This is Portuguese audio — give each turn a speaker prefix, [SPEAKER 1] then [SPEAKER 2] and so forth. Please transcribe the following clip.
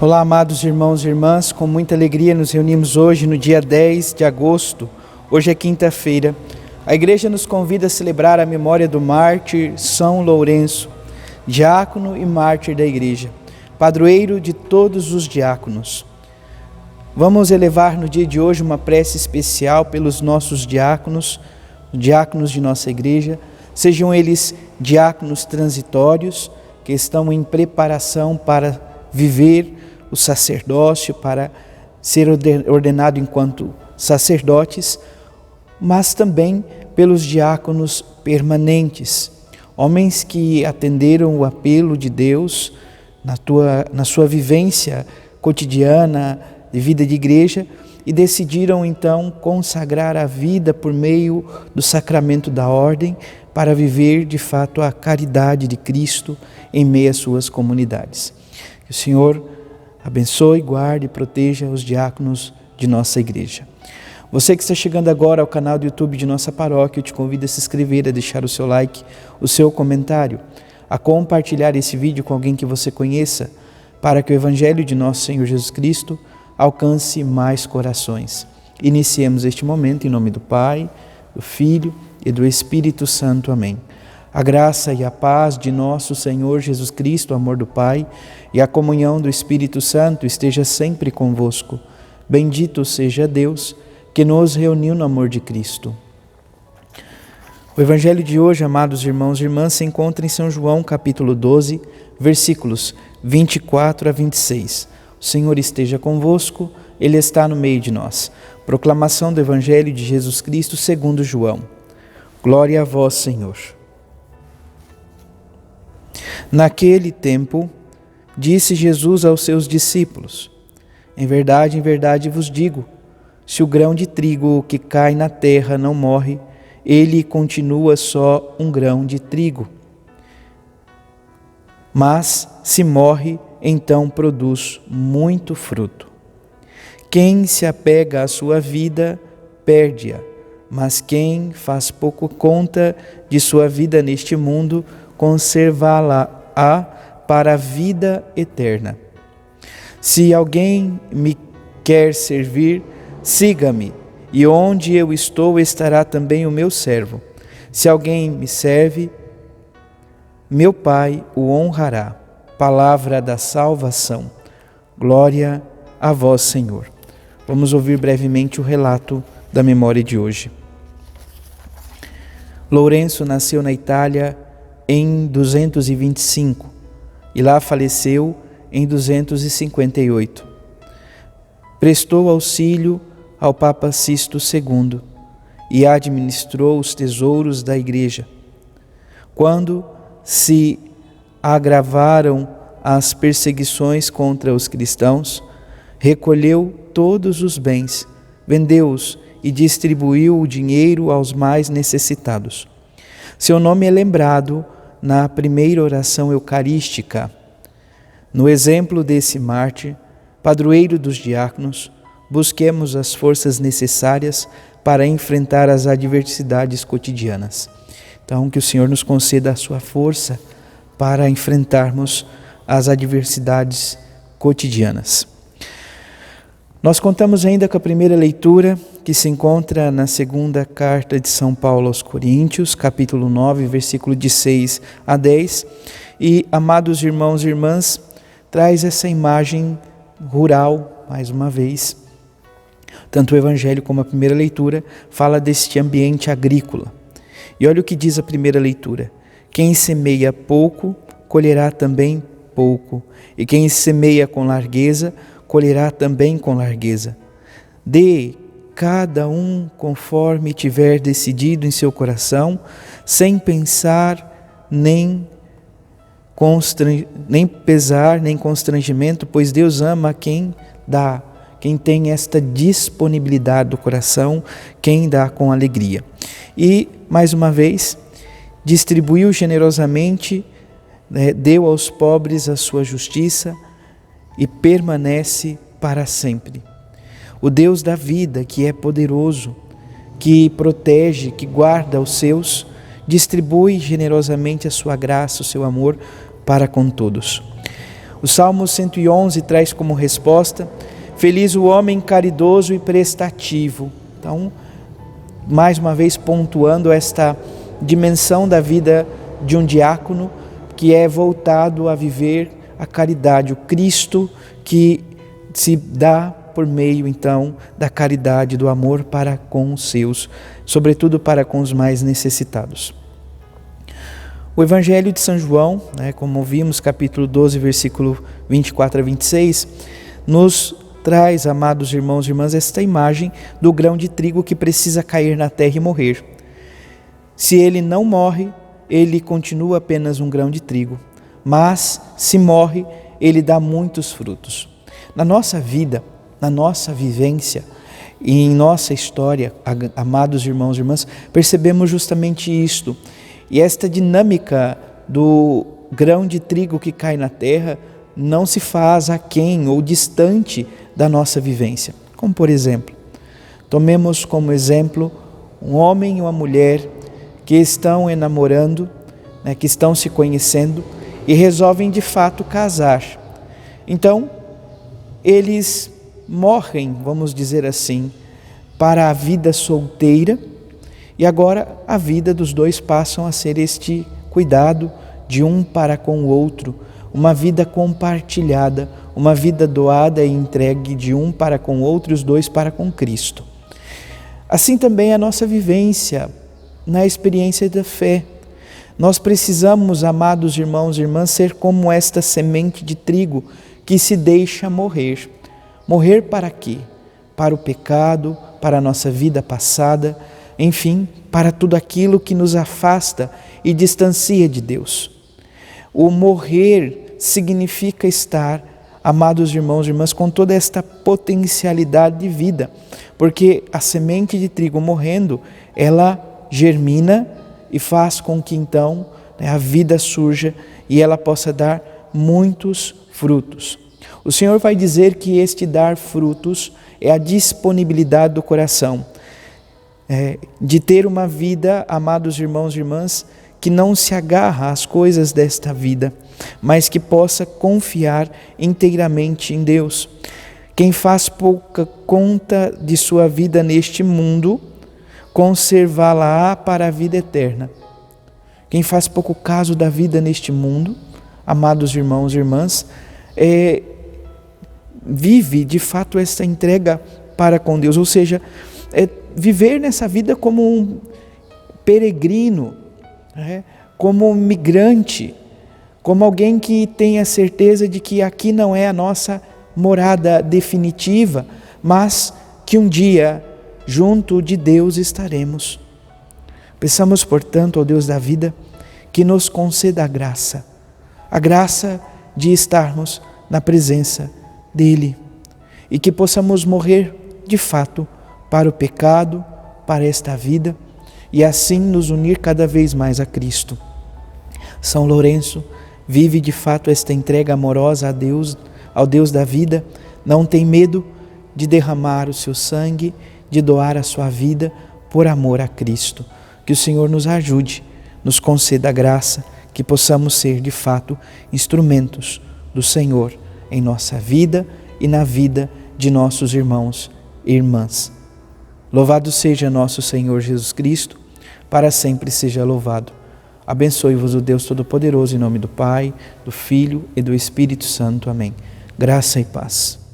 [SPEAKER 1] Olá, amados irmãos e irmãs, com muita alegria nos reunimos hoje no dia 10 de agosto, hoje é quinta-feira. A igreja nos convida a celebrar a memória do mártir São Lourenço, diácono e mártir da igreja, padroeiro de todos os diáconos. Vamos elevar no dia de hoje uma prece especial pelos nossos diáconos, diáconos de nossa igreja, sejam eles diáconos transitórios, que estão em preparação para viver o sacerdócio, para ser ordenado enquanto sacerdotes, mas também pelos diáconos permanentes, homens que atenderam o apelo de Deus na sua vivência cotidiana de vida de igreja e decidiram então consagrar a vida por meio do sacramento da ordem para viver de fato a caridade de Cristo em meio às suas comunidades. Que o Senhor abençoe, guarde e proteja os diáconos de nossa igreja. Você que está chegando agora ao canal do YouTube de nossa paróquia, eu te convido a se inscrever, a deixar o seu like, o seu comentário, a compartilhar esse vídeo com alguém que você conheça, para que o Evangelho de nosso Senhor Jesus Cristo alcance mais corações. Iniciemos este momento em nome do Pai, do Filho e do Espírito Santo. Amém. A graça e a paz de nosso Senhor Jesus Cristo, o amor do Pai e a comunhão do Espírito Santo esteja sempre convosco. Bendito seja Deus que nos reuniu no amor de Cristo. O Evangelho de hoje, amados irmãos e irmãs, se encontra em São João, capítulo 12, versículos 24 a 26. O Senhor esteja convosco, Ele está no meio de nós. Proclamação do Evangelho de Jesus Cristo segundo João. Glória a vós, Senhor. Naquele tempo, disse Jesus aos seus discípulos: em verdade vos digo, se o grão de trigo que cai na terra não morre, ele continua só um grão de trigo. Mas, se morre, então produz muito fruto. Quem se apega à sua vida, perde-a, mas quem faz pouco conta de sua vida neste mundo, conservá-la-á para a vida eterna. Se alguém me quer servir, siga-me, e onde eu estou estará também o meu servo. Se alguém me serve, meu Pai o honrará. Palavra da salvação. Glória a vós, Senhor. Vamos ouvir brevemente o relato da memória de hoje. Lourenço nasceu na Itália em 225 e lá faleceu em 258. Prestou auxílio ao Papa Sisto II e administrou os tesouros da Igreja. Quando se agravaram as perseguições contra os cristãos, recolheu todos os bens, vendeu-os e distribuiu o dinheiro aos mais necessitados. Seu nome é lembrado na primeira oração eucarística. No exemplo desse mártir, padroeiro dos diáconos, busquemos as forças necessárias para enfrentar as adversidades cotidianas. Então, que o Senhor nos conceda a sua força para enfrentarmos as adversidades cotidianas. Nós contamos ainda com a primeira leitura, que se encontra na segunda carta de São Paulo aos Coríntios, capítulo 9, versículo de 6 a 10. E, amados irmãos e irmãs, traz essa imagem rural, mais uma vez. Tanto o Evangelho como a primeira leitura fala deste ambiente agrícola. E olha o que diz a primeira leitura: quem semeia pouco, colherá também pouco, e quem semeia com largueza, colherá também com largueza. Dê cada um conforme tiver decidido em seu coração, sem pensar nem pesar, nem constrangimento, pois Deus ama quem dá, quem tem esta disponibilidade do coração, quem dá com alegria. E, mais uma vez, distribuiu generosamente, deu aos pobres a sua justiça e permanece para sempre. O Deus da vida, que é poderoso, que protege, que guarda os seus, distribui generosamente a sua graça, o seu amor para com todos. O Salmo 111 traz como resposta: feliz o homem caridoso e prestativo. Então, mais uma vez pontuando esta dimensão da vida de um diácono que é voltado a viver a caridade, o Cristo que se dá por meio então da caridade, do amor para com os seus, sobretudo para com os mais necessitados. O Evangelho de São João, como vimos, capítulo 12, versículo 24 a 26, nos traz, amados irmãos e irmãs, esta imagem do grão de trigo que precisa cair na terra e morrer. Se ele não morre, ele continua apenas um grão de trigo, mas se morre, ele dá muitos frutos. Na nossa vida, na nossa vivência e em nossa história, amados irmãos e irmãs, percebemos justamente isto. E esta dinâmica do grão de trigo que cai na terra não se faz aquém ou distante da nossa vivência. Como por exemplo, tomemos como exemplo um homem e uma mulher que estão namorando, que estão se conhecendo e resolvem de fato casar. Então, eles morrem, vamos dizer assim, para a vida solteira, e agora a vida dos dois passam a ser este cuidado de um para com o outro, uma vida compartilhada, uma vida doada e entregue de um para com o outro e os dois para com Cristo. Assim também a nossa vivência na experiência da fé. Nós precisamos, amados irmãos e irmãs, ser como esta semente de trigo que se deixa morrer. Morrer para quê? Para o pecado, para a nossa vida passada, enfim, para tudo aquilo que nos afasta e distancia de Deus. O morrer significa estar, amados irmãos e irmãs, com toda esta potencialidade de vida, porque a semente de trigo morrendo, ela germina e faz com que então a vida surja e ela possa dar muitos frutos. O Senhor vai dizer que este dar frutos é a disponibilidade do coração, de ter uma vida, amados irmãos e irmãs, que não se agarra às coisas desta vida, mas que possa confiar inteiramente em Deus. Quem faz pouca conta de sua vida neste mundo, conservá-la para a vida eterna. Quem faz pouco caso da vida neste mundo, amados irmãos e irmãs, vive de fato esta entrega para com Deus, ou seja, viver nessa vida como um peregrino, como um migrante, como alguém que tem a certeza de que aqui não é a nossa morada definitiva, mas que um dia junto de Deus estaremos. Peçamos, portanto, ao Deus da vida que nos conceda a graça de estarmos na presença dEle e que possamos morrer de fato para o pecado, para esta vida e assim nos unir cada vez mais a Cristo. São Lourenço vive de fato esta entrega amorosa a Deus, ao Deus da vida, não tem medo de derramar o seu sangue, de doar a sua vida por amor a Cristo. Que o Senhor nos ajude, nos conceda a graça, que possamos ser de fato instrumentos do Senhor em nossa vida e na vida de nossos irmãos e irmãs. Louvado seja nosso Senhor Jesus Cristo, para sempre seja louvado. Abençoe-vos o Deus Todo-Poderoso, em nome do Pai, do Filho e do Espírito Santo. Amém. Graça e paz.